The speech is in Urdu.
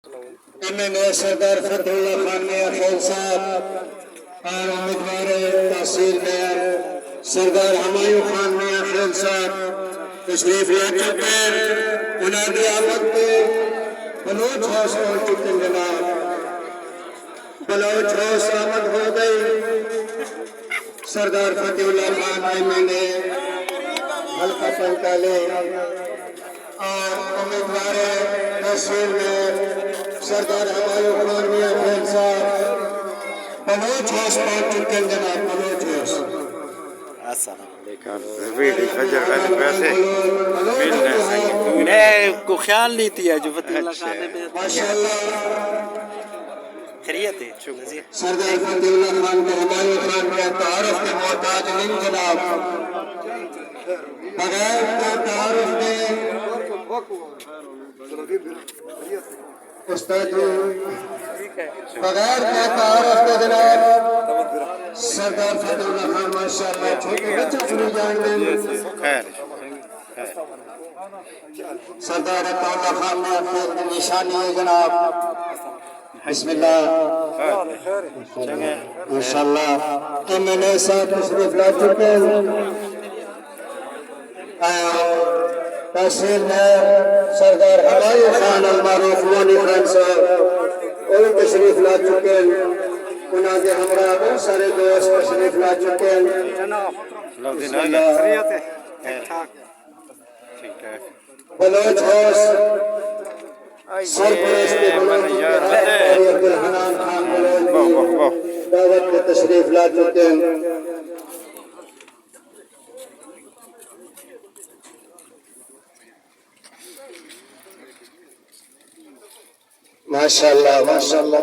MNA سردار فتح اللہ خان میاں خیل صاحب اور امیدوار تحصیل میئر سردار ہمایوں خان میاں خیل صاحب تشریف لا چکے ہیں منادی آمد پہ بلوچ ہاؤس پہنچ چکے ہیں جناب بلوچ ہاؤس آمد ہو گئی سردار فتح اللہ خان MNA حلقہ پنچالے اور امیدوار تحصیل میئر سردار ہمایوں خان میاں خیل صاحب بلوچ ہاؤس پہنچ چکے ہیں جناب بلوچ ہاؤس السلام علیکم ویڈی فجر والے پیسے ملنے سے میں کو خیال نہیں تھی جو فتح اللہ خان نے ماشاءاللہ خیریت ہے سردار فتح اللہ خان کو ہمایوں خان کے تعارف کے محتاج نہیں جناب بغیر کے تعارف کے استاد بغیر کے تعارف کے جناب سردار فتح اللہ خان ماشاءاللہ چھوٹے بچے سنی جائیں گے خیر سردار فتح اللہ خان نے اپنی نشانی ہے جناب بسم اللہ ماشاءاللہ MNA صاحب تشریف لا چکے ہیں تحصیل میئر سردار ہمایوں خان المعروف وانی خان صاحب اور تشریف لا چکے ہیں انہاں کے ہمراہ بہت سارے دوست تشریف لا چکے ہیں بسم اللہ بلوچ ہاؤس سرپرست بلوچ عبدالحنان خان بلوچ دعوت میں تشریف لا چکے ہیں ماشاءاللہ ماشاءاللہ